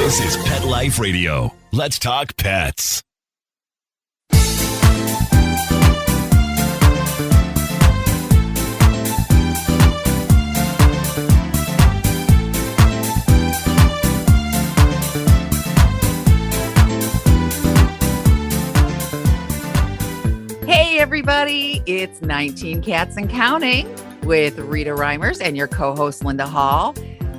This is Pet Life Radio. Let's talk pets. Hey everybody, it's 19 Cats and Counting with Rita Reimers and your co-host Linda Hall.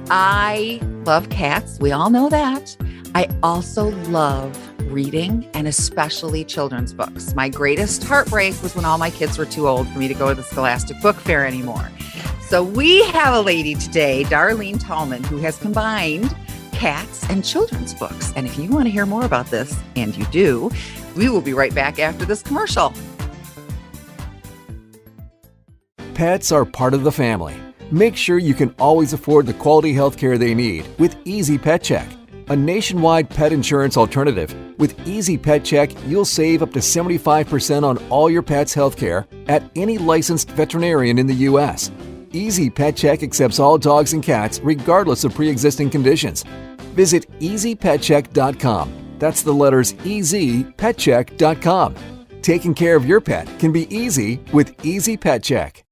I love cats. We all know that. I also love reading and especially children's books. My greatest heartbreak was when all my kids were too old for me to go to the Scholastic Book Fair anymore. So we have a lady today, Darlene Tallman, who has combined cats and children's books. And if you want to hear more about this, and you do, we will be right back after this commercial. Pets are part of the family. Make sure you can always afford the quality health care they need with Easy Pet Check, a nationwide pet insurance alternative. With Easy Pet Check, you'll save up to 75% on all your pet's health care at any licensed veterinarian in the U.S. Easy Pet Check accepts all dogs and cats regardless of pre-existing conditions. Visit EasyPetCheck.com. That's the letters EasyPetCheck.com. Taking care of your pet can be easy with Easy Pet Check.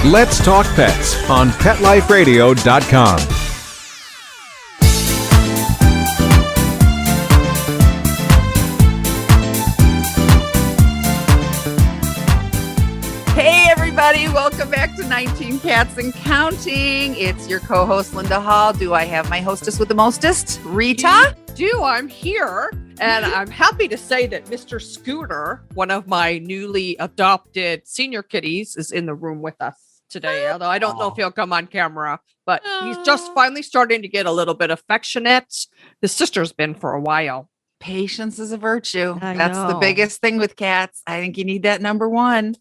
Let's Talk Pets on PetLifeRadio.com. Hey everybody, welcome back to 19 Cats and Counting. It's your co-host Linda Hall. Do I have my hostess with the mostest, Rita? I'm here, and I'm happy to say that Mr. Scooter, one of my newly adopted senior kitties, is in the room with us today. Although I don't know if he'll come on camera, but he's just finally starting to get a little bit affectionate. His sister's been for a while. Patience is a virtue. I That's the know. biggest thing with cats. I think you need that number one.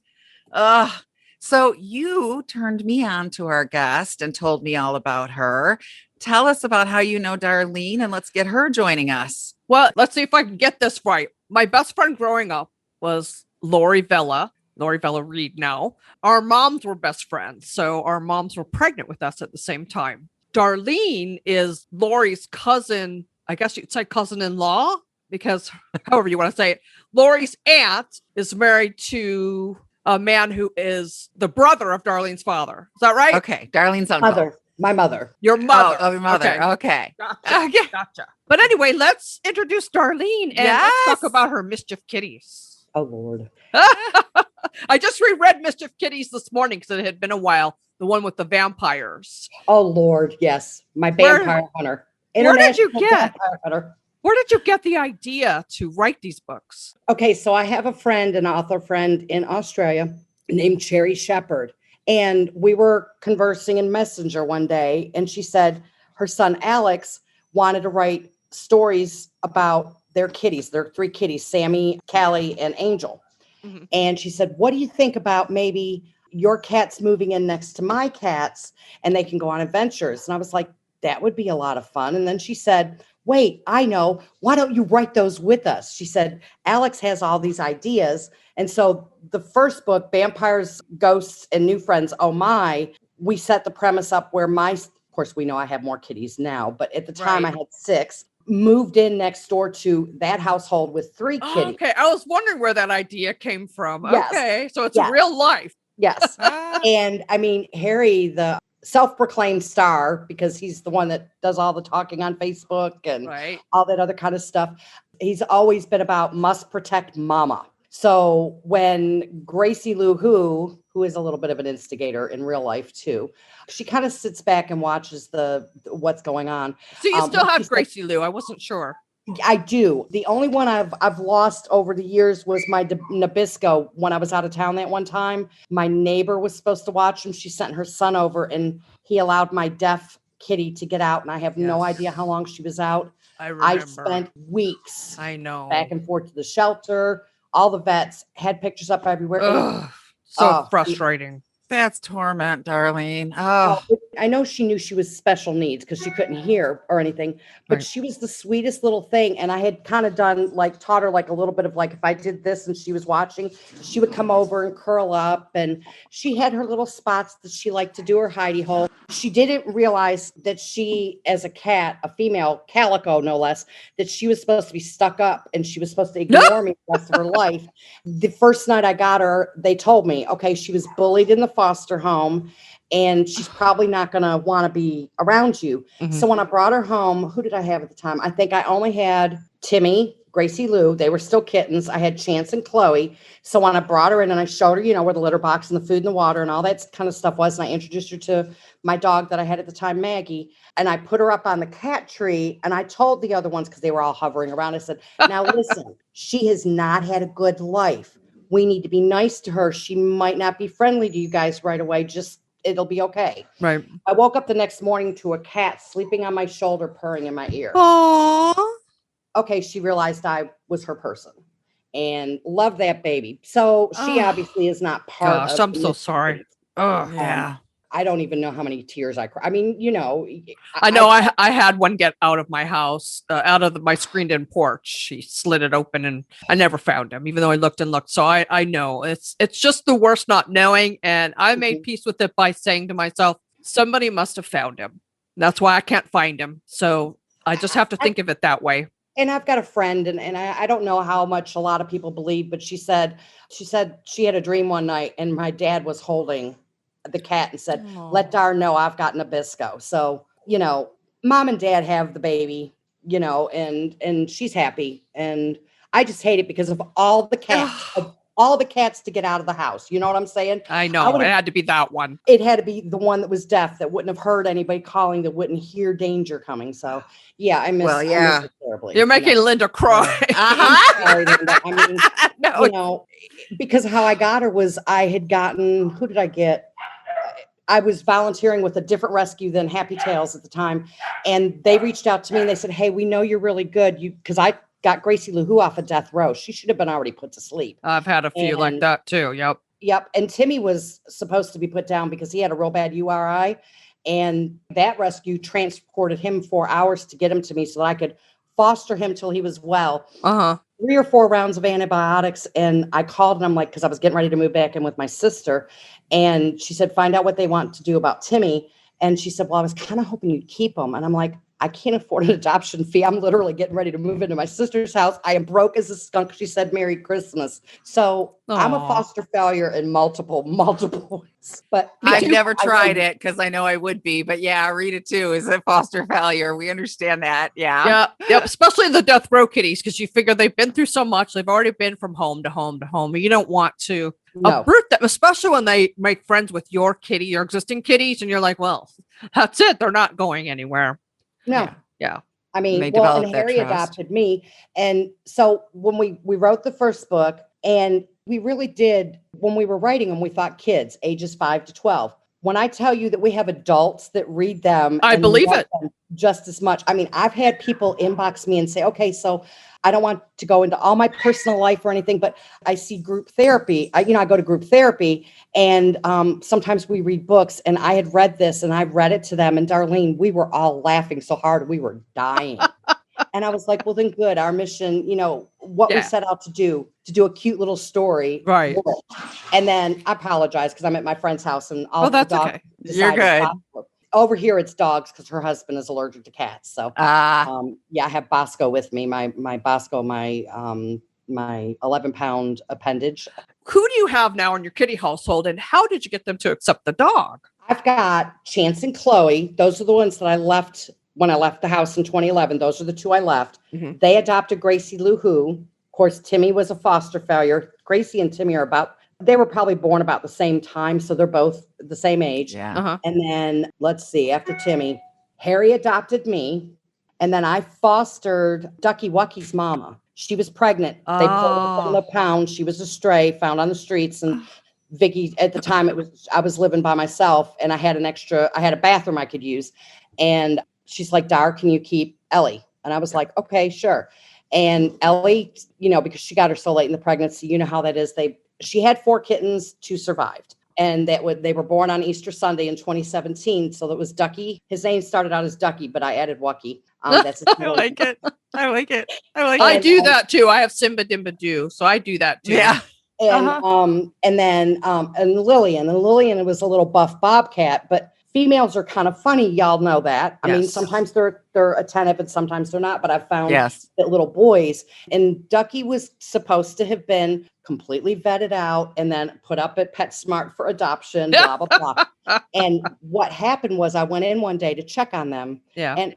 So you turned me on to our guest and told me all about her. Tell us about how you know Darlene, and let's get her joining us. Well, let's see if I can get this right. My best friend growing up was Lori Vella Reed now. Our moms were best friends, so our moms were pregnant with us at the same time. Darlene is Lori's cousin, I guess you'd say cousin-in-law, because however you want to say it. Lori's aunt is married to a man who is the brother of Darlene's father. Is that right? Okay, Darlene's uncle. My mother. Your mother. Oh, your mother. Okay. Gotcha. Okay. Gotcha. But anyway, let's introduce Darlene and let's talk about her Mischief Kitties. Oh, Lord. I just reread Mischief Kitties this morning because it had been a while. The one with the vampires. Oh, Lord. Yes. My vampire hunter. Where did you get? Vampire hunter. Where did you get the idea to write these books? Okay. So I have a friend, an author friend in Australia named Cherry Shepherd. And we were conversing in Messenger one day, and she said her son Alex wanted to write stories about their kitties, their three kitties, Sammy, Callie, and Angel. Mm-hmm. And she said, what do you think about maybe your cats moving in next to my cats and they can go on adventures? And I was like, that would be a lot of fun. And then she said, wait, I know. Why don't you write those with us? She said, Alex has all these ideas. And so the first book, Vampires, Ghosts, and New Friends, Oh My, we set the premise up where of course, we know I have more kitties now, but at the time I had 6, moved in next door to that household with 3 kitties. Okay. I was wondering where that idea came from. Yes. Okay. So it's real life. Yes. And I mean, Harry, the self-proclaimed star, because he's the one that does all the talking on Facebook and all that other kind of stuff. He's always been about must protect mama. So when Gracie Lou who is a little bit of an instigator in real life too, she kind of sits back and watches what's going on. So you still have Gracie Lou. I wasn't sure. I do. The only one I've lost over the years was my Nabisco. When I was out of town that one time, my neighbor was supposed to watch him. She sent her son over and he allowed my deaf kitty to get out. And I have no idea how long she was out. I remember. I spent weeks back and forth to the shelter. All the vets had pictures up everywhere. So frustrating. That's torment, Darlene. I know she knew she was special needs because she couldn't hear or anything, but Right. she was the sweetest little thing. And I had kind of taught her like a little bit of like, if I did this and she was watching, she would come over and curl up, and she had her little spots that she liked to do her hidey hole. She didn't realize that she, as a cat, a female calico, no less, that she was supposed to be stuck up and she was supposed to ignore me the rest of her life. The first night I got her, they told me, okay, she was bullied in the foster home and she's probably not going to want to be around you. Mhm. So when I brought her home, who did I have at the time? I think I only had Timmy, Gracie Lou. They were still kittens. I had Chance and Chloe. So when I brought her in and I showed her, where the litter box and the food and the water and all that kind of stuff was, and I introduced her to my dog that I had at the time, Maggie, and I put her up on the cat tree, and I told the other ones, because they were all hovering around, I said, now listen, she has not had a good life. We need to be nice to her. She might not be friendly to you guys right away. It'll be okay. Right. I woke up the next morning to a cat sleeping on my shoulder, purring in my ear. Aww. Okay, she realized I was her person and loved that baby. So she Oh, obviously is not part Gosh, of I'm the so Mischief sorry. Kids. Ugh. Yeah. I don't even know how many tears I cried. I mean, I know I had one get out of my house, out of my screened-in porch. She slid it open, and I never found him, even though I looked and looked. So I know it's just the worst not knowing. And I made peace with it by saying to myself, somebody must have found him. That's why I can't find him. So I just have to think of it that way. And I've got a friend, and I don't know how much a lot of people believe, but she said she had a dream one night, and my dad was holding the cat and said, let Dar know I've got Nabisco. So, mom and dad have the baby, and she's happy. And I just hate it because of all the cats to get out of the house. You know what I'm saying? I know. It had to be that one. It had to be the one that was deaf, that wouldn't have heard anybody calling, that wouldn't hear danger coming. So yeah, I miss it terribly. You're making Linda cry. I'm sorry, Linda. I mean, No. because how I got her was I had gotten, who did I get? I was volunteering with a different rescue than Happy Tails at the time. And they reached out to me and they said, hey, we know you're really good. Because I got Gracie Lou off of death row. She should have been already put to sleep. I've had a few like that too. Yep. Yep. And Timmy was supposed to be put down because he had a real bad URI. And that rescue transported him 4 hours to get him to me so that I could foster him till he was well. 3 or 4 rounds of antibiotics. And I called and I'm like, because I was getting ready to move back in with my sister. And she said, find out what they want to do about Timmy. And she said, well, I was kind of hoping you'd keep him. And I'm like, I can't afford an adoption fee. I'm literally getting ready to move into my sister's house. I am broke as a skunk. She said, Merry Christmas. So I'm a foster failure in multiple ways. But I've never tried it because I know I would be. But yeah, Rita too is a foster failure. We understand that. Yeah. Yep. Especially the death row kitties, because you figure they've been through so much. They've already been from home to home to home. You don't want to uproot them, especially when they make friends with your kitty, your existing kitties, and you're like, well, that's it. They're not going anywhere. No. Yeah. I mean, They well, and develop that Harry trust. adopted me. And so when we wrote the first book, and we really did, when we were writing them, we thought kids ages 5 to 12. When I tell you that we have adults that read them, I and believe love it. them just as much. I mean, I've had people inbox me and say, okay, so I don't want to go into all my personal life or anything, but I see group therapy. I go to group therapy, and sometimes we read books, and I had read this and I read it to them, and Darlene, we were all laughing so hard. We were dying. And I was like, well, then good. Our mission, what we set out to do a cute little story. Right. worked. And then I apologize because I'm at my friend's house and all that's the dogs okay. You're decided good. Bosco. Over here, it's dogs because her husband is allergic to cats. So I have Bosco with me. My Bosco, my 11-pound appendage. Who do you have now in your kitty household, and how did you get them to accept the dog? I've got Chance and Chloe. Those are the ones that I left when I left the house in 2011. Those are the 2 I left. Mm-hmm. They adopted Gracie Lou. Of course, Timmy was a foster failure. Gracie and Timmy they were probably born about the same time. So they're both the same age. Yeah. And then let's see, after Timmy, Harry adopted me. And then I fostered Ducky Wucky's mama. She was pregnant. They pulled her from the pound. She was a stray found on the streets. And Vicky, at the time, I was living by myself, and I had a bathroom I could use. And she's like, Dar, can you keep Ellie? And I was like, okay, sure. And Ellie, because she got her so late in the pregnancy, you know how that is. She had 4 kittens, 2 survived. And they were born on Easter Sunday in 2017. So that was Ducky. His name started out as Ducky, but I added Wucky. That's his I like it. I like it. And, I do that too. I have Simba Dimba Doo, so I do that too. Yeah. And then Lillian. And Lillian was a little buff bobcat, but females are kind of funny. Y'all know that. I mean, sometimes they're attentive and sometimes they're not, but I've found that little boys. And Ducky was supposed to have been completely vetted out and then put up at PetSmart for adoption, blah, blah, blah. And what happened was I went in one day to check on them. Yeah. And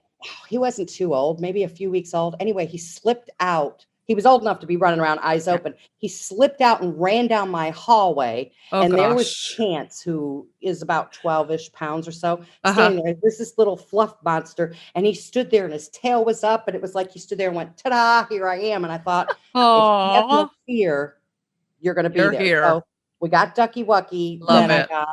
he wasn't too old, maybe a few weeks old. Anyway, he slipped out. He was old enough to be running around, eyes open. He slipped out and ran down my hallway. There was Chance, who is about 12-ish pounds or so, standing there. There's this little fluff monster. And he stood there and his tail was up. And it was like he stood there and went, ta-da, here I am. And I thought, if you have no fear, you're going to be there. Here. So we got Ducky Wucky. Love then it. I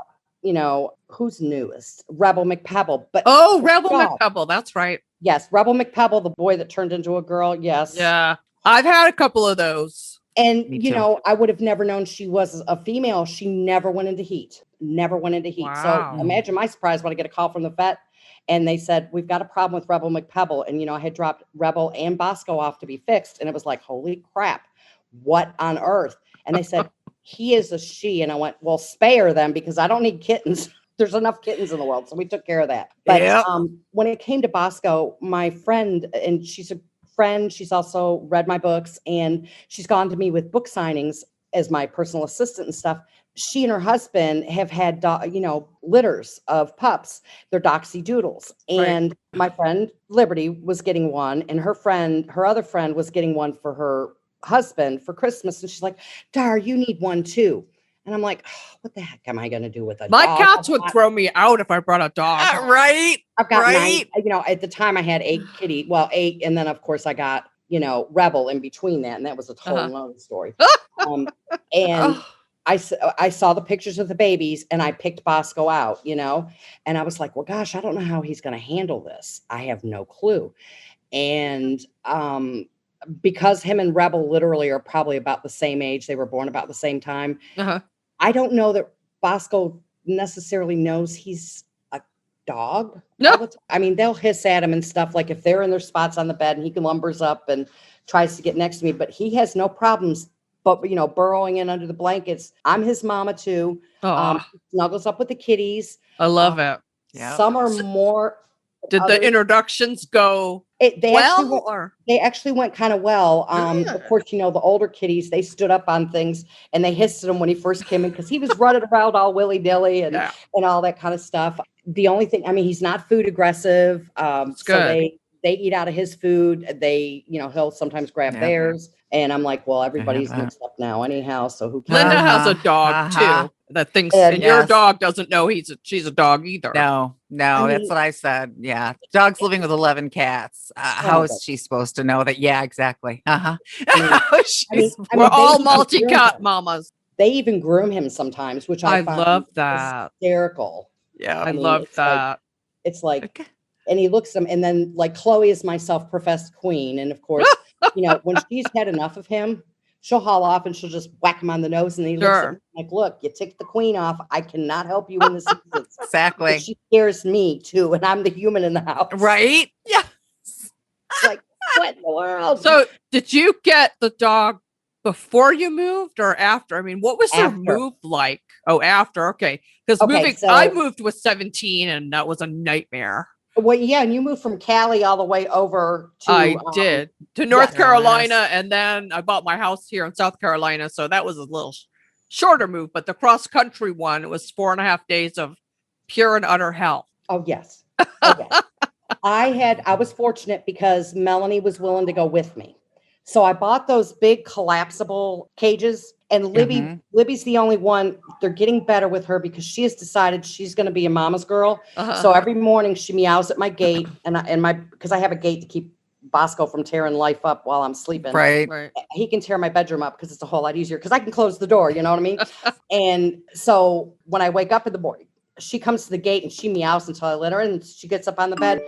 got, who's newest? Rebel McPebble. But Rebel McPebble. That's right. Yes. Rebel McPebble, the boy that turned into a girl. Yes. Yeah. I've had a couple of those. And, I would have never known she was a female. She never went into heat. Wow. So imagine my surprise when I get a call from the vet and they said, we've got a problem with Rebel McPebble. And, I had dropped Rebel and Bosco off to be fixed. And it was like, holy crap, what on earth? And they said, he is a she. And I went, well, spare them because I don't need kittens. There's enough kittens in the world. So we took care of that. But when it came to Bosco, my friend, and she's a friend, she's also read my books and she's gone to me with book signings as my personal assistant and stuff. She and her husband have had, litters of pups. They're Doxy Doodles. And my friend Liberty was getting one and her other friend was getting one for her husband for Christmas. And she's like, Dar, you need one too. And I'm like, what the heck am I going to do with a My dog? cats would throw me out if I brought a dog. Right. I've got 9, at the time I had 8 kitty. Well, 8. And then of course I got, Rebel in between that. And that was a whole long story. And I saw the pictures of the babies and I picked Bosco out, and I was like, well, gosh, I don't know how he's going to handle this. I have no clue. And, because him and Rebel literally are probably about the same age, they were born about the same time. I don't know that Bosco necessarily knows he's a dog. No. I mean, they'll hiss at him and stuff. Like if they're in their spots on the bed and he lumbers up and tries to get next to me, but he has no problems, but burrowing in under the blankets. I'm his mama too. Snuggles up with the kitties. I love it. Yeah. Some are more. Did the introductions go they well? actually went kind of well. Of course, the older kitties, they stood up on things and they hissed at him when he first came in because he was running around all willy-nilly and all that kind of stuff. The only thing, he's not food aggressive. So they eat out of his food. They, he'll sometimes grab theirs. And I'm like, well, everybody's mixed up now anyhow. So who cares? Linda has a dog too that thinks, and your dog doesn't know she's a dog either. No, that's what I said. Yeah. Dog's living with 11 cats. How is she supposed to know that? Yeah, exactly. We're all multi-cat mamas. They even groom him sometimes, which I find love that. Hysterical. Yeah. I love that. It's like, and he looks at him, and then like Chloe is my self-professed queen. And of course, when she's had enough of him, she'll haul off and she'll just whack him on the nose. And he looks at me like, look, you ticked the queen off. I cannot help you in this instance. Exactly. But she scares me too. And I'm the human in the house. Right? Yeah. It's like, what in the world? So did you get the dog before you moved or after? I mean, what was your move like? Oh, after. Okay. Because I moved with 17 and that was a nightmare. Well, yeah, and you moved from Cali all the way over to... I did. To North Carolina, and then I bought my house here in South Carolina, so that was a little shorter move, but the cross-country one was 4.5 days of pure and utter hell. Oh, yes. Okay. I was fortunate because Melanie was willing to go with me. So I bought those big collapsible cages, and Libby's the only one. They're getting better with her because she has decided she's going to be a mama's girl. So every morning she meows at my gate, because I have a gate to keep Bosco from tearing life up while I'm sleeping. Right. He can tear my bedroom up because it's a whole lot easier because I can close the door. You know what I mean? And so when I wake up in the morning, she comes to the gate and she meows until I let her in, and she gets up on the bed.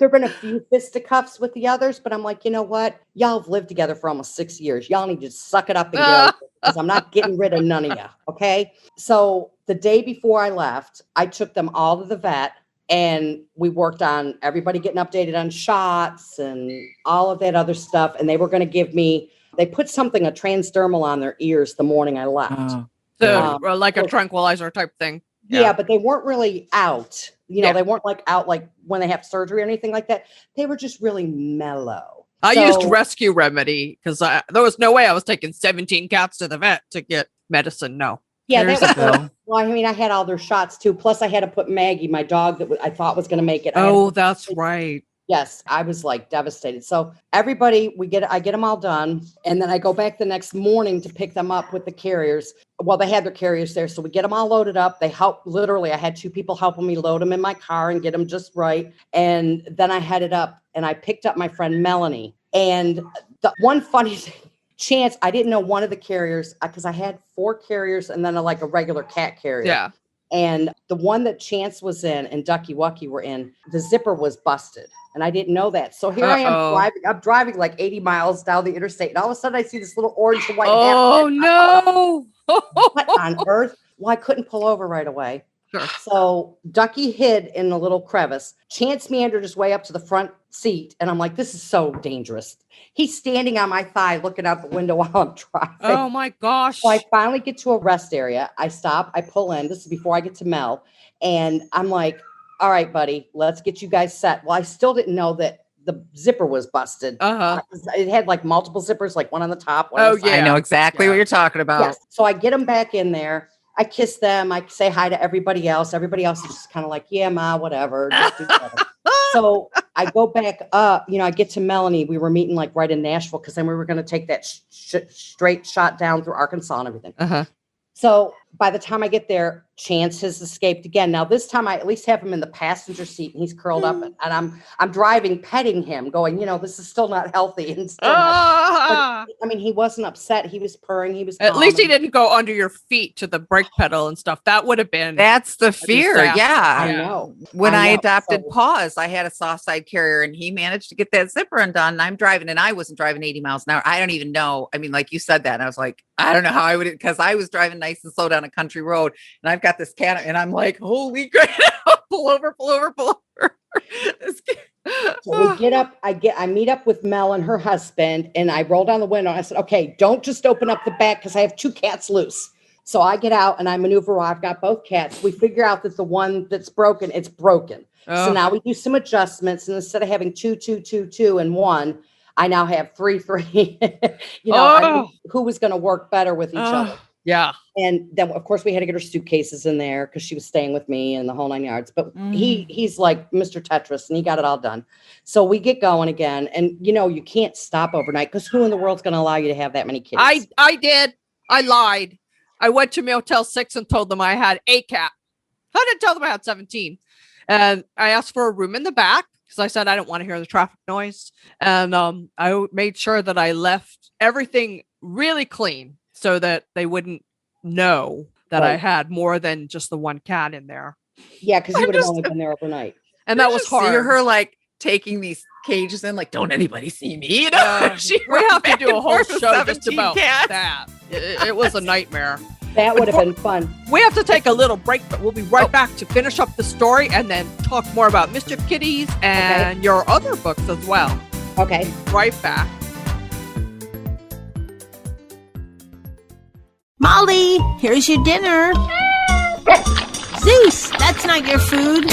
There have been a few fisticuffs with the others, but I'm like, you know what? Y'all have lived together for almost 6 years. Y'all need to suck it up and go because I'm not getting rid of none of you. Okay. So the day before I left, I took them all to the vet and we worked on everybody getting updated on shots and all of that other stuff. And they were going to give me, they put something, a transdermal on their ears the morning I left. So like a tranquilizer type thing. Yeah, but they weren't really out. They weren't like out like when they have surgery or anything like that. They were just really mellow. I used Rescue Remedy because there was no way I was taking 17 cats to the vet to get medicine. No. Yeah, that was well, I mean, I had all their shots too. Plus, I had to put Maggie, my dog that I thought was going to make it. Oh, that's right. Yes, I was like devastated. So everybody, I get them all done. And then I go back the next morning to pick them up with the carriers. Well, they had their carriers there. So we get them all loaded up. They literally, I had 2 people helping me load them in my car and get them just right. And then I headed up and I picked up my friend Melanie. And the one funny thing, Chance, I didn't know one of the carriers because I had 4 carriers and then a regular cat carrier. Yeah. And the one that Chance was in and Ducky Wucky were in, the zipper was busted. And I didn't know that. So here I am driving. I'm driving like 80 miles down the interstate. And all of a sudden I see this little orange and white. Oh, no. What on earth? Well, I couldn't pull over right away. Sure. So Ducky hid in a little crevice. Chance meandered his way up to the front seat. And I'm like, this is so dangerous. He's standing on my thigh looking out the window while I'm driving. Oh, my gosh. So I finally get to a rest area. I stop. I pull in. This is before I get to Mel. And I'm like, all right, buddy, let's get you guys set. Well, I still didn't know that the zipper was busted. It had like multiple zippers, like one on the top. One on the side. I know exactly what you're talking about. Yes. So I get them back in there. I kiss them. I say hi to everybody else. Everybody else is just kind of like, yeah, ma, whatever. Just do whatever. So I go back up. I get to Melanie. We were meeting like right in Nashville because then we were going to take that straight shot down through Arkansas and everything. So by the time I get there, Chance has escaped again. Now this time I at least have him in the passenger seat and he's curled up and I'm driving, petting him, going, this is still not healthy and still not. But, I mean, he wasn't upset. He was purring. He was at least he didn't go under your feet to the brake pedal and stuff. That would have been. That's the fear. Yeah, I know. When I adopted Paws, I had a soft side carrier and he managed to get that zipper undone. And I'm driving and I wasn't driving 80 miles an hour. I don't even know. I mean, like you said that. And I was like, I don't know how I would, because I was driving nice and slow down a country road and I've got this cat and I'm like, holy crap, pull over. So we get up, I meet up with Mel and her husband and I roll down the window. And I said, okay, don't just open up the back because I have 2 cats loose. So I get out and I maneuver. I've got both cats. We figure out that the one that's broken, it's broken. So now we do some adjustments and instead of having 2, 2, 2, 2 and 1, I now have 3, 3. Who was going to work better with each other? Yeah. And then, of course, we had to get her suitcases in there because she was staying with me and the whole 9 yards. But he's like Mr. Tetris and he got it all done. So we get going again. And, you can't stop overnight because who in the world's going to allow you to have that many kitties? I did. I lied. I went to Motel 6 and told them I had a cat. I didn't tell them I had 17. And I asked for a room in the back because I said I don't want to hear the traffic noise. And I made sure that I left everything really clean so that they wouldn't know that I had more than just the 1 cat in there. Yeah, because you would have only been there overnight. And that was hard. See her like taking these cages in, like, don't anybody see me. We have to do a whole show just about that. It was a nightmare. That would have been fun. We have to take a little break, but we'll be right back to finish up the story and then talk more about Mischief Kitties and your other books as well. Okay. Right back. Molly, here's your dinner. Zeus, that's not your food.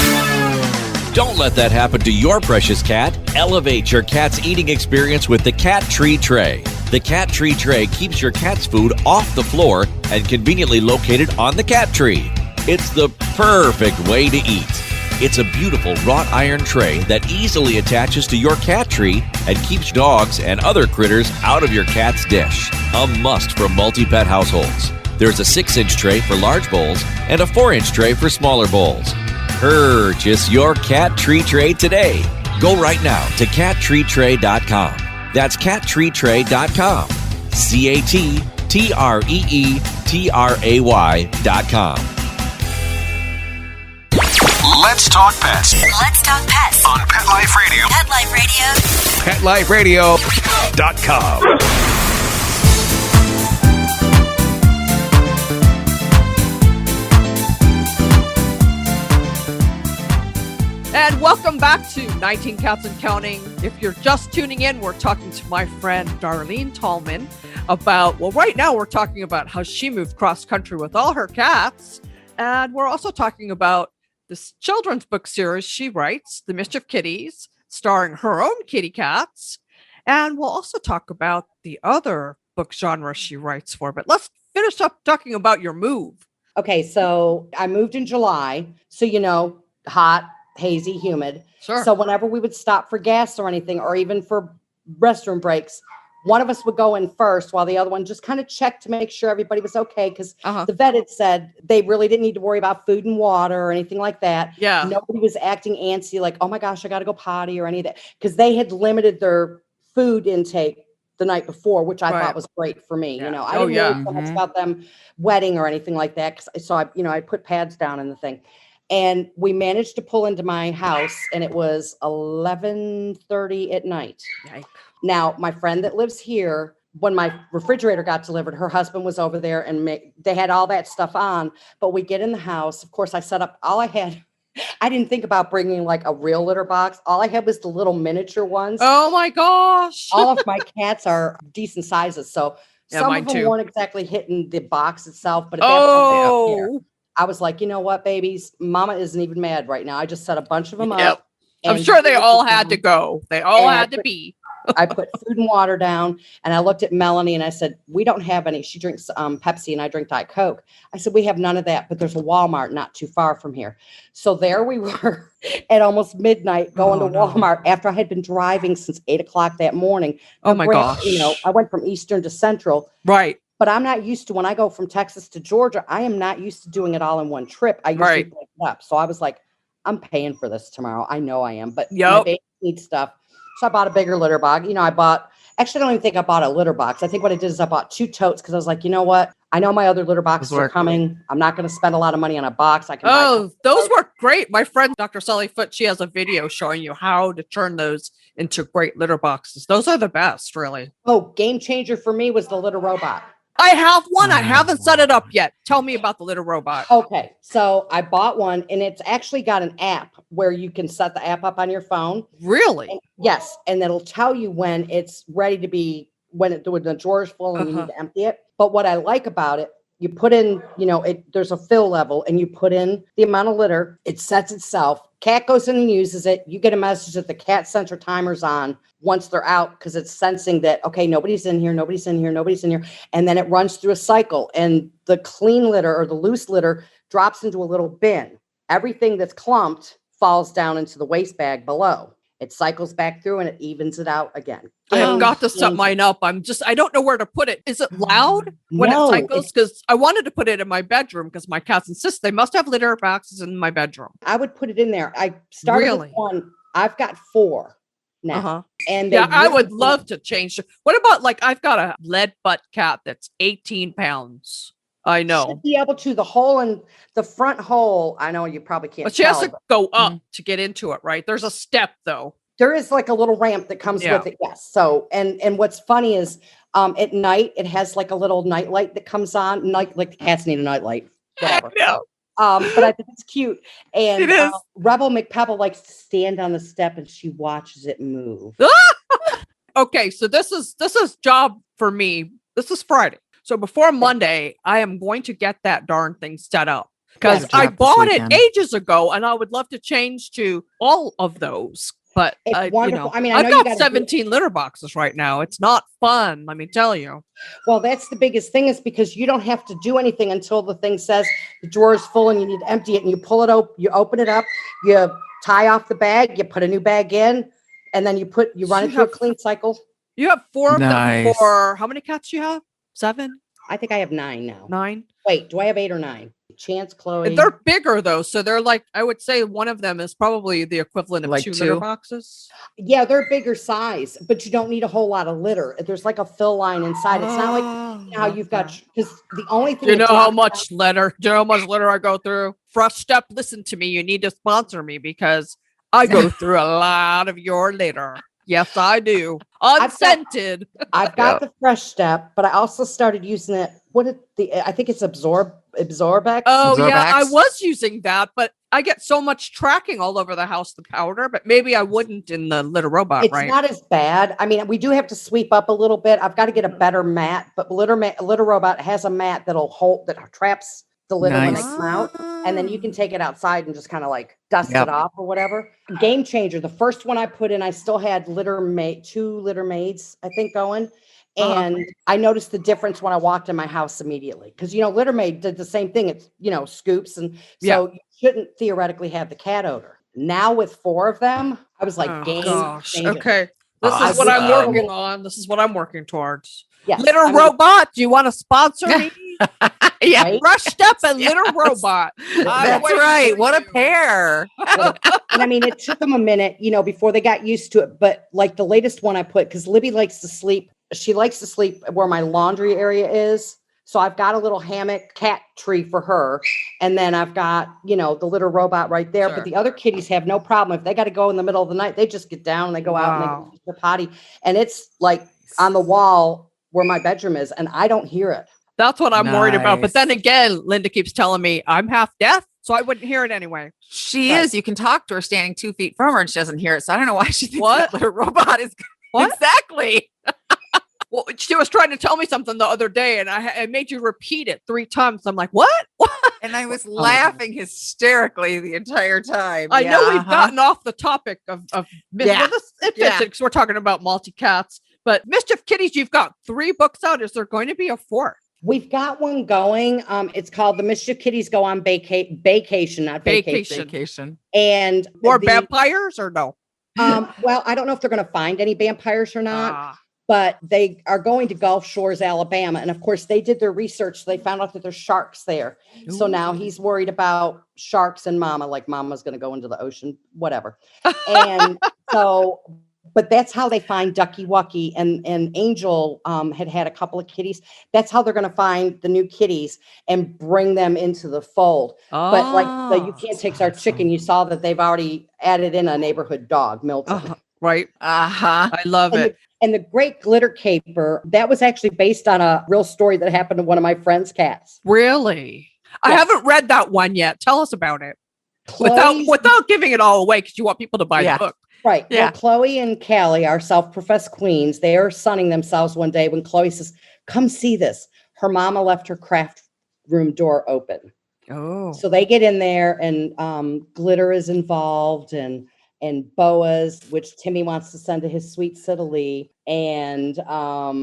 Don't let that happen to your precious cat. Elevate your cat's eating experience with the Cat Tree Tray. The Cat Tree Tray keeps your cat's food off the floor and conveniently located on the cat tree. It's the perfect way to eat. It's a beautiful wrought iron tray that easily attaches to your cat tree and keeps dogs and other critters out of your cat's dish. A must for multi-pet households. There's a 6-inch tray for large bowls and a 4-inch tray for smaller bowls. Purchase your Cat Tree Tray today. Go right now to cattreetray.com. That's cattreetray.com. CATTREETRAY.com. Let's talk pets Let's talk pets on Pet Life Radio. Pet Life Radio. PetLifeRadio.com. And welcome back to 19 Cats and Counting. If you're just tuning in, we're talking to my friend Darlene Tallman about, well, right now we're talking about how she moved cross country with all her cats. And we're also talking about this children's book series she writes, The Mischief Kitties, starring her own kitty cats. And we'll also talk about the other book genre she writes for. But let's finish up talking about your move. Okay, so I moved in July. So, hot, hazy, humid. Sure. So whenever we would stop for gas or anything, or even for restroom breaks, one of us would go in first while the other one just kind of checked to make sure everybody was okay. Because the vet had said they really didn't need to worry about food and water or anything like that. Yeah. Nobody was acting antsy like, oh my gosh, I got to go potty or any of that. Because they had limited their food intake the night before, which I thought was great for me. Yeah. I didn't worry so much about them wetting or anything like that. So I put pads down in the thing. And we managed to pull into my house, and it was 11:30 at night. Yikes. Now, my friend that lives here, when my refrigerator got delivered, her husband was over there, and they had all that stuff on. But we get in the house. Of course, I set up all I had. I didn't think about bringing like a real litter box. All I had was the little miniature ones. Oh my gosh. All of my cats are decent sizes. So some of them too. weren't exactly hitting the box itself. But at that point, I was like, you know what, babies? Mama isn't even mad right now. I just set a bunch of them up. I'm sure they all had to go. They all had to be. I put food and water down, and I looked at Melanie and I said, we don't have any. She drinks Pepsi and I drink Diet Coke. I said, we have none of that, but there's a Walmart not too far from here. So there we were at almost midnight going to Walmart after I had been driving since 8:00 that morning. Oh my gosh. I went from Eastern to Central. Right. But I'm not used to, when I go from Texas to Georgia, I am not used to doing it all in one trip. I usually break it up. So I was like, I'm paying for this tomorrow. I know I am, but my baby needs stuff. So I bought a bigger litter box. I don't even think I bought a litter box. I think what I did is I bought 2 totes because I was like, you know what? I know my other litter boxes are coming. I'm not going to spend a lot of money on a box. I can those work great. My friend, Dr. Sally Foote, she has a video showing you how to turn those into great litter boxes. Those are the best, really. Oh, game changer for me was the litter robot. I have one. I haven't set it up yet. Tell me about the litter robot. Okay. So I bought one, and it's actually got an app where you can set the app up on your phone. Really? Yes. And it'll tell you when it's ready to be, when the drawer is full and you need to empty it. But what I like about it, you put in, there's a fill level, and you put in the amount of litter. It sets itself. Cat goes in and uses it. You get a message that the cat sensor timer's on once they're out, because it's sensing that, okay, nobody's in here, nobody's in here, nobody's in here. And then it runs through a cycle, and the clean litter or the loose litter drops into a little bin. Everything that's clumped falls down into the waste bag below. It cycles back through and it evens it out again. I have got to set mine up. I don't know where to put it. Is it loud when it cycles? Because I wanted to put it in my bedroom because my cats insist they must have litter boxes in my bedroom. I would put it in there. I started with 1. I've got 4 now. And I would love to change. What about I've got a lead butt cat that's 18 pounds. I know. Should be able to. The hole in the front hole, I know you probably can't. But she has to go up to get into it, right? There's a step though. There is like a little ramp that comes with it. Yes. So, and what's funny is at night, it has like a little night light that comes on. Like the cats need a night light. Whatever. No. But I think it's cute. And it is. Rebel McPebble likes to stand on the step and she watches it move. Okay. So this is job for me. This is Friday. So before Monday, I am going to get that darn thing set up because I bought it ages ago and I would love to change to all of those. But it's wonderful. I mean, I've got 17 litter boxes right now. It's not fun. Let me tell you. Well, that's the biggest thing, is because you don't have to do anything until the thing says the drawer is full and you need to empty it, and you pull it open, you open it up, you tie off the bag, you put a new bag in, and then you run it through a clean cycle. You have 4 of them for how many cats do you have? 7? I think I have 9 now. 9? Wait, do I have 8 or 9? Chance, Chloe. And they're bigger though, so they're like, I would say one of them is probably the equivalent of Like two two? litter boxes. Yeah, they're bigger size, but you don't need a whole lot of litter. There's like a fill line inside. It's not like how you've got, because the only thing Do you know that how drops much litter? Do you know how much litter I go through? Fresh Step, listen to me. You need to sponsor me because I go through a lot of your litter. Yes, I do. Unscented. I've got the Fresh Step, but I also started using it. I think it's Absorbex. Oh, yeah, I Zorbax? was using that, but I get so much tracking all over the house, the powder, but maybe I wouldn't in the litter robot, It's right? not as bad. I mean, we do have to sweep up a little bit. I've got to get a better mat, but litter robot has a mat that traps the litter when they Nice. come out, and then you can take it outside and just kind of like dust Yep. it off or whatever. Game changer. The first one I put in, I still had two litter maids, I think, going. And I noticed the difference when I walked in my house immediately. Because, Litter Maid did the same thing. It's, scoops. And so you shouldn't theoretically have the cat odor. Now with 4 of them, I was like, game changer. Okay. This is what I'm working on. This is what I'm working towards. Yes. Litter robot, do you want to sponsor me? Yeah. Right? Fresh Step and Yes. Litter Robot. That's right. What a pair. And I mean, it took them a minute, before they got used to it. But like the latest one I put, because Libby likes to sleep. She likes to sleep where my laundry area is. So I've got a little hammock cat tree for her. And then I've got, the litter robot right there. Sure. But the other kitties have no problem. If they got to go in the middle of the night, they just get down and they go out and they go to the potty. And it's like on the wall where my bedroom is. And I don't hear it. That's what I'm worried about. But Nice. then again, Linda keeps telling me I'm half deaf, so I wouldn't hear it anyway. She Right. is. You can talk to her standing 2 feet from her and she doesn't hear it. So I don't know why she thinks What? that litter robot is What? Exactly. Well, she was trying to tell me something the other day, and I made you repeat it 3 times. I'm like, what? What? And I was laughing hysterically the entire time. I know Yeah, we've gotten off the topic of Yeah. because we're talking about multi-cats, but Mischief Kitties, you've got 3 books out. Is there going to be a 4th? We've got one going. It's called The Mischief Kitties Go on Vacation, not Vacation. Vacation. And More vampires or no? well, I don't know if they're going to find any vampires or not, but they are going to Gulf Shores, Alabama. And of course, they did their research. They found out that there's sharks there. So now he's worried about sharks and Mama, like Mama's going to go into the ocean, whatever. And so, but that's how they find Ducky Wucky. And Angel had a couple of kitties. That's how they're going to find the new kitties and bring them into the fold. But like the You Can't Take Our Chicken, you saw that they've already added in a neighborhood dog, Milton. Right. Uh-huh. I love it. And the Great Glitter Caper, that was actually based on a real story that happened to one of my friend's cats. Really? I Yes. haven't read that one yet. Tell us about it. Chloe's- Without giving it all away, because you want people to buy Yeah. the book. Right. Yeah. Well, Chloe and Callie, our self-professed queens, they are sunning themselves one day when Chloe says, "Come see this." Her mama left her craft room door open. Oh. So they get in there and glitter is involved and boas, which Timmy wants to send to his sweet Citali. And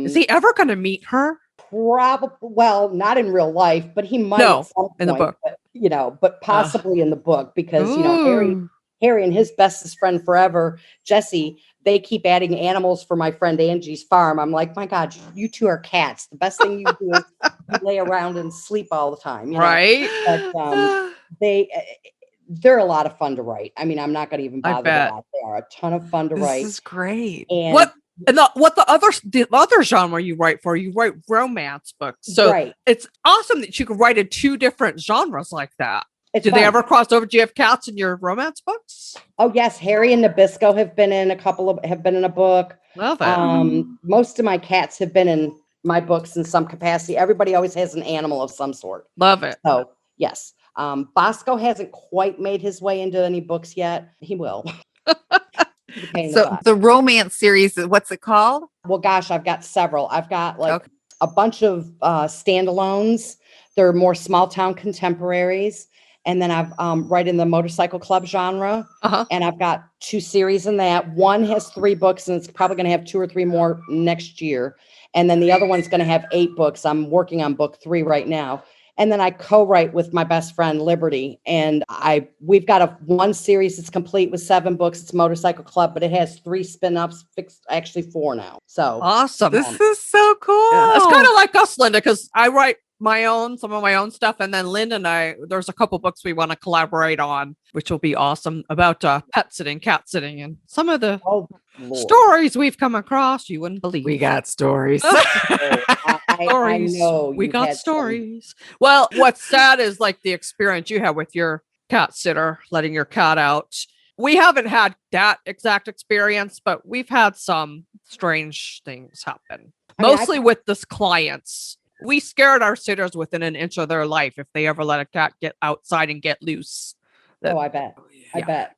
Is he ever going to meet her? probably, well, not in real life, but he might No, at some in the point, book. but possibly in the book because, Ooh. Harry and his bestest friend forever, Jesse, they keep adding animals for my friend Angie's farm. I'm like, my God, you two are cats. The best thing you do is you lay around and sleep all the time. Right? But they're a lot of fun to write. I mean, I'm not going to even I bother bet. that. They are a ton of fun to This write. is great. And What the other genre you write for? You write romance books. So right. it's awesome that you could write in 2 different genres like that. It's Do they fun. ever cross over? Do you have cats in your romance books? Oh yes, Harry and Nabisco have been in a book. Love it. Most of my cats have been in my books in some capacity. Everybody always has an animal of some sort. Love it. So yes. Bosco hasn't quite made his way into any books yet. He will. So the romance series, what's it called? Well, gosh, I've got several. I've got like Okay. a bunch of standalones. They're more small town contemporaries. And then I've right in the motorcycle club genre. Uh-huh. And I've got 2 series in that. One has 3 books and it's probably going to have 2 or 3 more next year. And then the other one's going to have 8 books. I'm working on book 3 right now. And then I co-write with my best friend Liberty. And we've got one series that's complete with 7 books. It's Motorcycle Club, but it has 3 spin-offs, actually 4 now. So Awesome. This is so cool. It's kind of like us, Linda, because I write some of my own stuff. And then Lynn and I, there's a couple books we want to collaborate on, which will be awesome about pet sitting, cat sitting, and some of the stories we've come across. You wouldn't believe. We got stories. I know we got stories. Well, what's sad is like the experience you have with your cat sitter, letting your cat out. We haven't had that exact experience, but we've had some strange things happen. Mostly with this clients. We scared our sitters within an inch of their life if they ever let a cat get outside and get loose. I bet. I bet.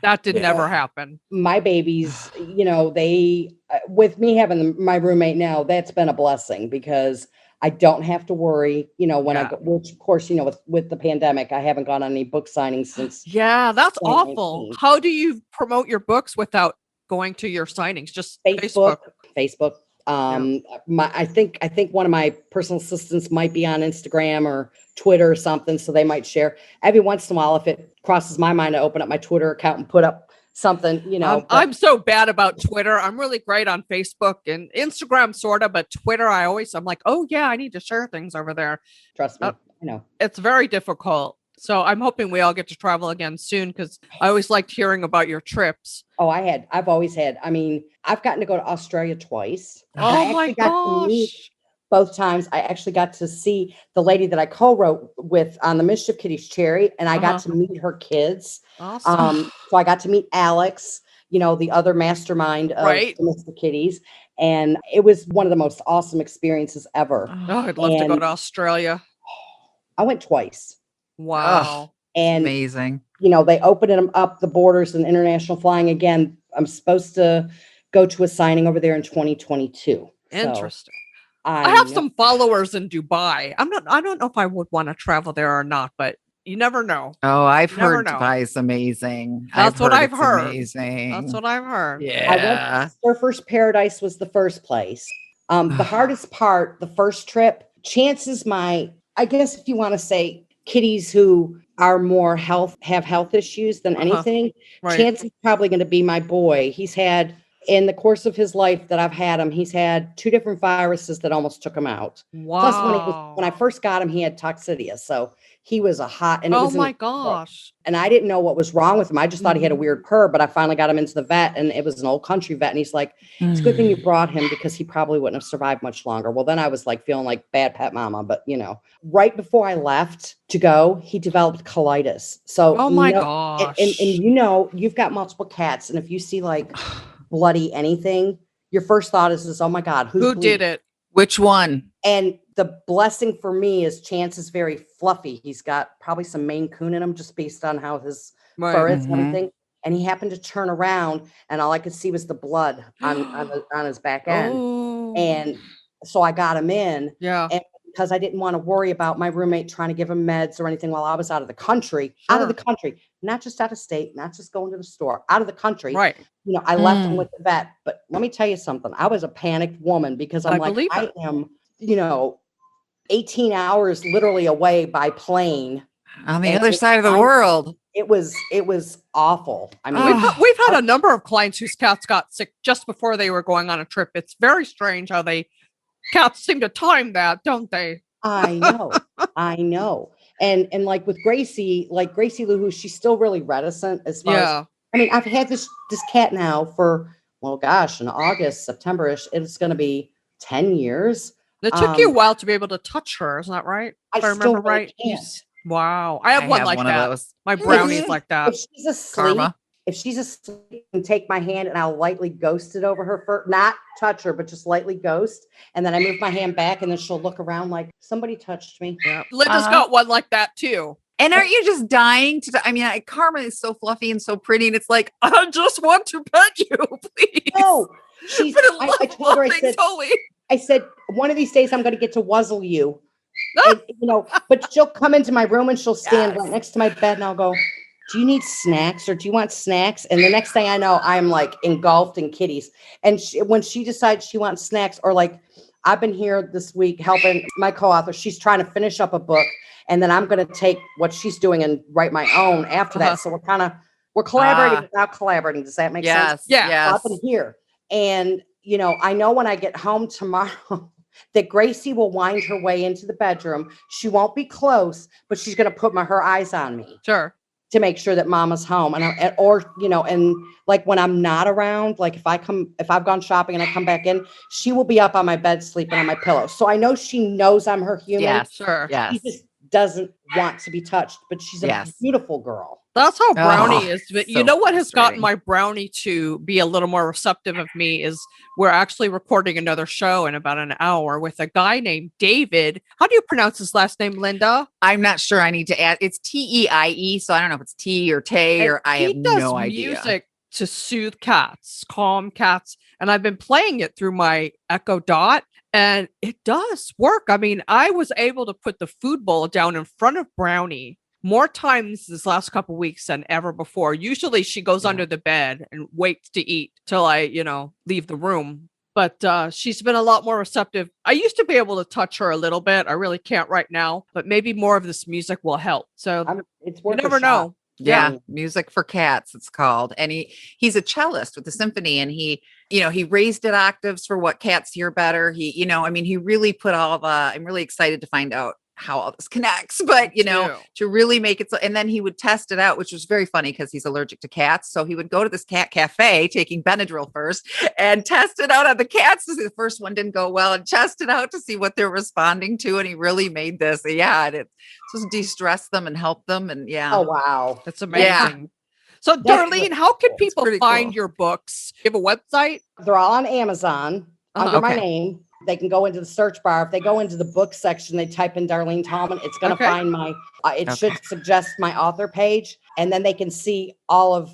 That did never happen. My babies, they, with me having my roommate now, that's been a blessing because I don't have to worry, when I go, which of course, with the pandemic, I haven't gone on any book signings since. Yeah, that's awful. How do you promote your books without going to your signings? Just Facebook. I think one of my personal assistants might be on Instagram or Twitter or something, so they might share every once in a while. If it crosses my mind to open up my Twitter account and put up something, I'm so bad about Twitter. I'm really great on Facebook and Instagram, sort of, but Twitter, I'm like, oh yeah, I need to share things over there. Trust me, I know it's very difficult. So I'm hoping we all get to travel again soon because I always liked hearing about your trips. Oh, I've always had. I mean, I've gotten to go to Australia twice. Oh my gosh. Both times I actually got to see the lady that I co-wrote with on the Mischief Kitties Cherry, and I got to meet her kids. Awesome. So I got to meet Alex, the other mastermind of Domestic Kitties. And it was one of the most awesome experiences ever. Oh, I'd love to go to Australia. I went twice. Wow. And amazing. They opened up the borders and international flying again. I'm supposed to go to a signing over there in 2022. Interesting. I have some followers in Dubai. I don't know if I would want to travel there or not, but you never know. Oh, I've heard Dubai's amazing. That's what I've heard. Amazing. That's what I've heard. Yeah. Surfers Paradise was the first place. The hardest part, the first trip, I guess if you want to say kitties who are more have health issues than anything, Chance is probably going to be my boy. He's had, in the course of his life that I've had him, he's had 2 different viruses that almost took him out. Wow. Plus, when I first got him, he had toxidia. So he was a hot. And oh my gosh. And I didn't know what was wrong with him. I just thought he had a weird purr, but I finally got him into the vet, and it was an old country vet. And he's like, it's a good thing you brought him because he probably wouldn't have survived much longer. Well, then I was like feeling like bad pet mama, but right before I left to go, he developed colitis. So, oh my gosh. And you've got multiple cats. And if you see like bloody anything, your first thought is oh my God, who did it? Which one? And the blessing for me is Chance is very fluffy. He's got probably some Maine Coon in him just based on how his fur is and everything. And he happened to turn around and all I could see was the blood on his back end. Oh. And so I got him in. Yeah. And because I didn't want to worry about my roommate trying to give him meds or anything while I was out of the country, not just out of state, not just going to the store, out of the country. Right. I left him with the vet. But let me tell you something. I was a panicked woman because I am, 18 hours literally away by plane. On the other side of the world. It was awful. I mean, we've had a number of clients whose cats got sick just before they were going on a trip. It's very strange how cats seem to time that, don't they? I know. And like with Gracie Lou, she's still really reticent as far as, I mean, I've had this cat now for, well, gosh, in August, September-ish, it's going to be 10 years. It took you a while to be able to touch her, isn't that right? If I remember right. Wow. I have one like that. My brownie's like that. If she's asleep, and take my hand and I'll lightly ghost it over her fur, not touch her, but just lightly ghost. And then I move my hand back and then she'll look around like somebody touched me. Yeah. Linda's got one like that too. And aren't you just dying to? I mean, Karma is so fluffy and so pretty, and it's like, I just want to pet you, please. No, I told her, I said, one of these days I'm going to get to wuzzle you. And, but she'll come into my room and she'll stand right next to my bed and I'll go, do you need snacks or do you want snacks? And the next thing I know, I'm like engulfed in kitties. And when she decides she wants snacks, or like I've been here this week helping my co-author, she's trying to finish up a book. And then I'm going to take what she's doing and write my own after that. So we're collaborating without collaborating. Does that make sense? Yeah. Up in here. And, I know when I get home tomorrow, that Gracie will wind her way into the bedroom. She won't be close, but she's going to put her eyes on me. Sure. To make sure that mama's home. And like when I'm not around, like if I've gone shopping and I come back in, she will be up on my bed sleeping on my pillow. So I know she knows I'm her human. Yes. Sure. Yes. She just doesn't want to be touched, but she's a beautiful girl. That's how Brownie Oh, is. But so you know what has gotten frustrating. my Brownie to be a little more receptive of me is we're actually recording another show in about an hour with a guy named David. How do you pronounce his last name, Linda? I'm not sure. I need to add. It's Teie, so I don't know if it's T or Tay or I have no idea. Music to soothe cats, calm cats, and I've been playing it through my Echo Dot, and it does work. I mean, I was able to put the food bowl down in front of Brownie more times this last couple weeks than ever before. Usually she goes under the bed and waits to eat till I, leave the room. But she's been a lot more receptive. I used to be able to touch her a little bit. I really can't right now, but maybe more of this music will help. So It's you worth never a shot. know. Yeah, music for cats, it's called. And he's a cellist with the symphony, and he raised it octaves for what cats hear better. He really put all of I'm really excited to find out how all this connects, but to really make it so. And then he would test it out, which was very funny because he's allergic to cats. So he would go to this cat cafe, taking Benadryl first, and test it out on the cats to see the first one didn't go well, and test it out to see what they're responding to. And he really made this, and it's supposed to de-stress them and help them. And Oh, wow. That's amazing. Yeah. So Darlene, how can people pretty find cool. your books? You have a website? They're all on Amazon under my Okay. name. They can go into the search bar. If they go into the book section, they type in Darlene Tallman. It's going to find my, it should suggest my author page. And then they can see all of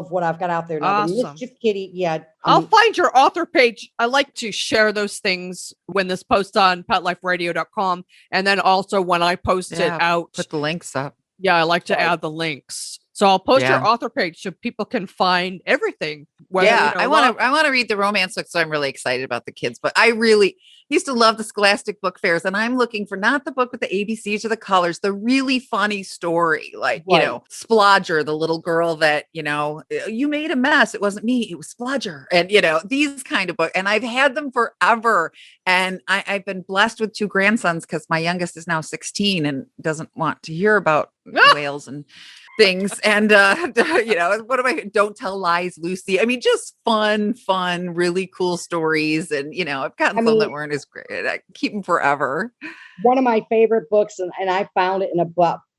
what I've got out there. Now, the Awesome. Mischief Kitty. I'll find your author page. I like to share those things when this posts on petliferadio.com. And then also when I post it out. Put the links up. Yeah, I like to add the links. So I'll post Yeah. your author page so people can find everything. I want to read the romance book, so I'm really excited about the kids. But I really used to love the Scholastic book fairs, and I'm looking for not the book with the ABCs or the colors, the really funny story, like Splodger, the little girl that you made a mess. It wasn't me, it was Splodger, and these kind of books. And I've had them forever, and I've been blessed with 2 grandsons because my youngest is now 16 and doesn't want to hear about whales and things. And what am I? Don't Tell Lies, Lucy. I mean, just fun, really cool stories. And I've gotten some that weren't as great. I keep them forever. One of my favorite books, and I found it in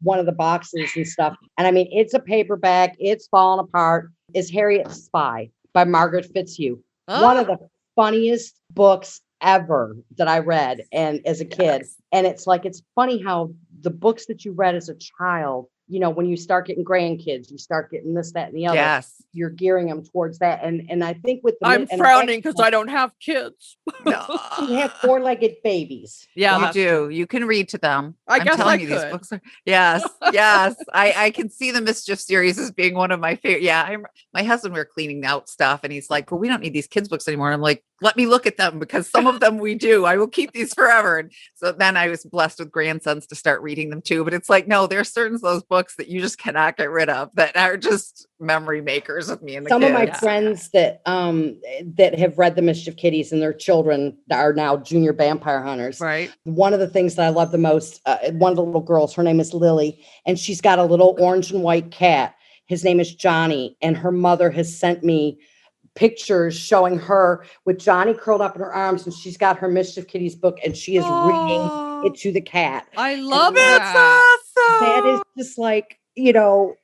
one of the boxes and stuff. And I mean, it's a paperback. It's falling apart. Is Harriet Spy by Margaret Fitzhugh. One of the funniest books ever that I read and as a kid. And it's funny how the books that you read as a child, when you start getting grandkids, you start getting this, that, and the other. Yes. You're gearing them towards that. And I think with I'm frowning because I don't have kids. you have 4-legged babies. Yeah, you do. You can read to them. I'm guess telling I you could. these books are. Yes. I can see the Mischief series as being one of my favorite. Yeah. My husband, we were cleaning out stuff, and he's like, well, we don't need these kids' books anymore. And I'm like, let me look at them, because some of them we do. I will keep these forever. And so then I was blessed with grandsons to start reading them too. But it's like, no, there are certain of those books that you just cannot get rid of that are just memory makers with me and the Some kids. of my friends that have read the Mischief Kitties, and their children are now junior vampire hunters. Right. One of the things that I love the most, one of the little girls, her name is Lily, and she's got a little orange and white cat. His name is Johnny, and her mother has sent me pictures showing her with Johnny curled up in her arms, and she's got her Mischief Kitties book, and she is reading it to the cat. I love That's awesome. That is just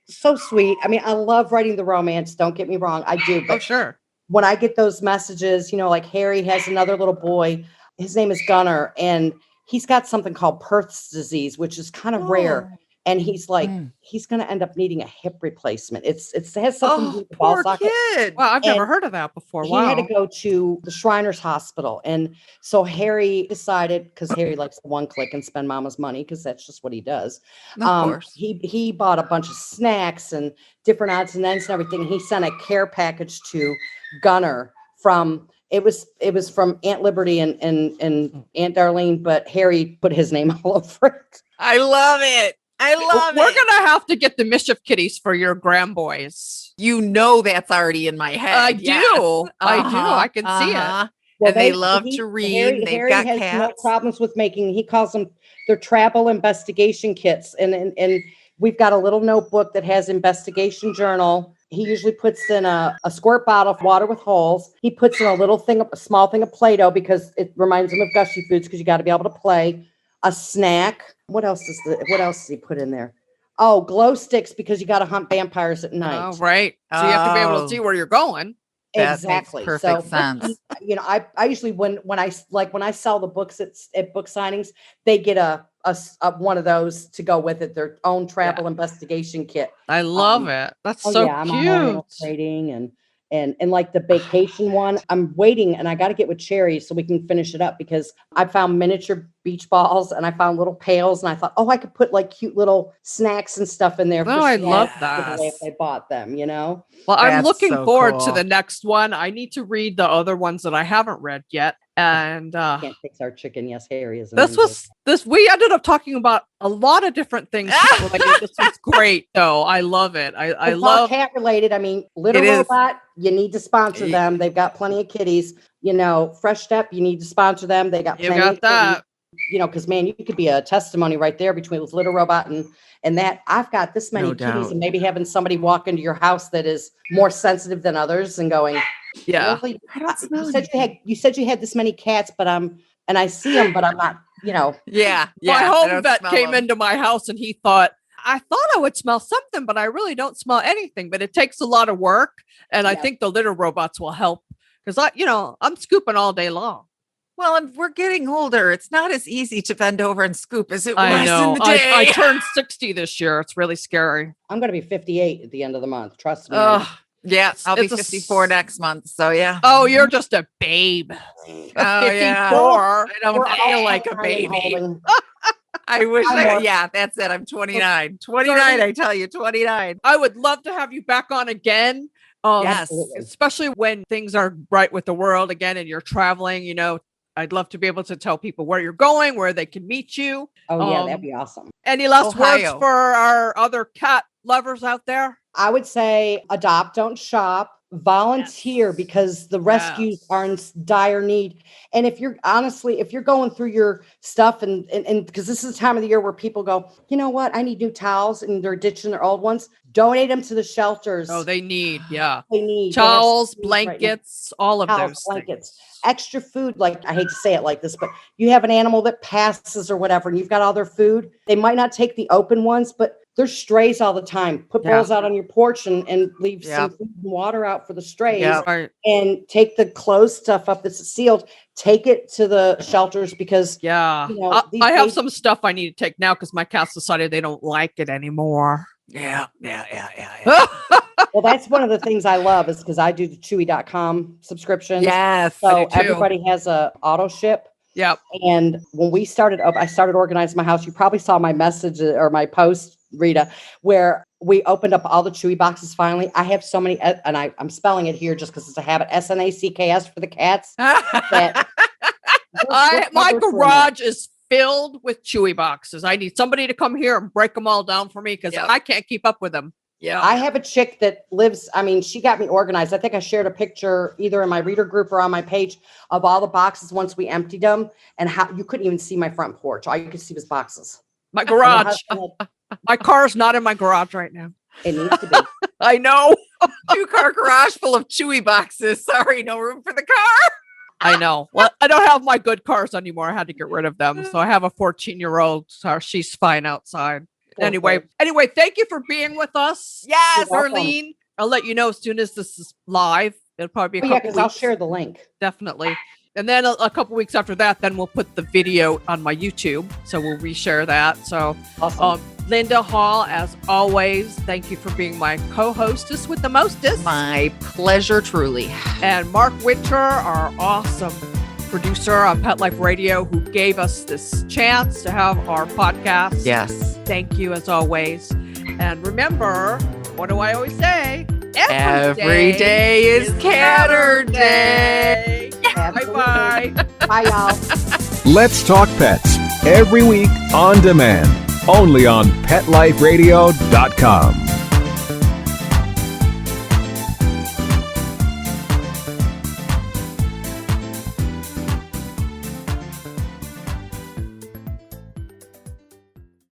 so sweet. I mean, I love writing the romance. Don't get me wrong. I do. But sure. When I get those messages, like Harry has another little boy, his name is Gunnar, and he's got something called Perth's disease, which is kind of rare. And he's like, he's going to end up needing a hip replacement. It has something to do with the ball socket. Kid. Wow, I've never heard of that before. He Wow. had to go to the Shriners Hospital. And so Harry decided, because Harry likes to one click and spend mama's money, because that's just what he does. Of course. He bought a bunch of snacks and different odds and ends and everything. He sent a care package to Gunnar from from Aunt Liberty and Aunt Darlene, but Harry put his name all over it. I love it. We're gonna have to get the Mischief Kitties for your grandboys. That's already in my head. I do. Yes. I do. I can see it. Well, and they love to read. They've Harry got has cats. no problems with making. He calls them their travel investigation kits, and we've got a little notebook that has investigation journal. He usually puts in a squirt bottle of water with holes. He puts in a small thing of Play-Doh because it reminds him of gushy foods because you got to be able to play. A snack. What else does he put in there? Oh, glow sticks because you got to hunt vampires at night. Oh, right. So you have to be able to see where you're going. That Exactly. makes perfect So, sense. I usually when I sell the books at book signings, they get a one of those to go with it, their own travel investigation kit. I love it. That's so I'm cute. animal trading and like the vacation one, I'm waiting and I got to get with Cherry so we can finish it up because I found miniature beach balls and I found little pails and I thought, I could put like cute little snacks and stuff in there. Oh, I love that. If I bought them, Well, I'm That's looking so forward to cool. the next one. I need to read the other ones that I haven't read yet. And Can't fix our chicken. Yes, Harry is. we ended up talking about a lot of different things. Like, this was great though. I love it. I It's love all cat related. I mean, Little It is. Robot, you need to sponsor them. They've got plenty of kitties. Fresh Step, you need to sponsor them. They got you plenty got of that. kitties. Because man, you could be a testimony right there between Little Robot and that. I've got this many No kitties, doubt. and maybe having somebody walk into your house that is more sensitive than others and going, Yeah. really? I don't smell You said you had this many cats, but and I see them, but I'm not. Yeah. My I home don't vet smell came them. into my house and he thought, I thought I would smell something, but I really don't smell anything. But it takes a lot of work. And I Yeah. think the litter robots will help because I'm scooping all day long. Well, and we're getting older. It's not as easy to bend over and scoop as it was I know. in the day. I turned 60 this year. It's really scary. I'm going to be 58 at the end of the month. Trust me. Oh, yeah. I'll be It's a 54 next month. So yeah. Oh, you're just a babe. Oh, yeah. 54. I don't feel like a baby. I wish that's it. I'm 29. 29, I tell you, 29. I would love to have you back on again. Yes. Especially when things are right with the world again and you're traveling, I'd love to be able to tell people where you're going, where they can meet you. Oh, yeah, that'd be awesome. Any last words Ohio. for our other cat lovers out there? I would say adopt, don't shop. Volunteer because the rescues are in dire need. And if you're going through your stuff and because this is the time of the year where people go, you know what, I need new towels and they're ditching their old ones, donate them to the shelters. Oh, they need, They towels, have blankets, all of towels, those blankets, things. extra food. Like, I hate to say it like this, but you have an animal that passes or whatever, and you've got all their food. They might not take the open ones, but there's strays all the time. Put bowls out on your porch and leave some food and water out for the strays. Yeah. Right. And take the closed stuff up that's sealed. Take it to the shelters because Yeah. these I have days- some stuff I need to take now because my cats decided they don't like it anymore. Yeah. Well, that's one of the things I love is because I do the Chewy.com subscription. Yes. So I do too. everybody has a auto ship. Yep. And when I started organizing my house. You probably saw my message or my post, Rita, where we opened up all the Chewy boxes finally. I have so many, and I'm spelling it here just because it's a habit. SNACKS for the cats. That My garage is filled with Chewy boxes. I need somebody to come here and break them all down for me because I can't keep up with them. Yeah. I have a chick that lives, she got me organized. I think I shared a picture either in my reader group or on my page of all the boxes once we emptied them and how you couldn't even see my front porch. All you could see was boxes. My garage. And My car's not in my garage right now. it needs to be. I know. 2-car garage full of Chewy boxes. Sorry, no room for the car. I know. Well, I don't have my good cars anymore. I had to get rid of them. So I have a 14-year-old. So she's fine outside. Anyway, thank you for being with us. Yes, You're welcome. Darlene. I'll let you know as soon as this is live. It'll probably be a couple Because weeks. I'll share the link. Definitely. And then a couple weeks after that, then we'll put the video on my YouTube. So we'll reshare that. So Awesome. Linda Hall, as always, thank you for being my co-hostess with the mostest. My pleasure, truly. And Mark Winter, our awesome producer on Pet Life Radio, who gave us this chance to have our podcast. Yes. Thank you, as always. And remember, what do I always say? Every day is Catter Day. Bye-bye. Bye, y'all. Let's Talk Pets every week on demand, only on PetLifeRadio.com.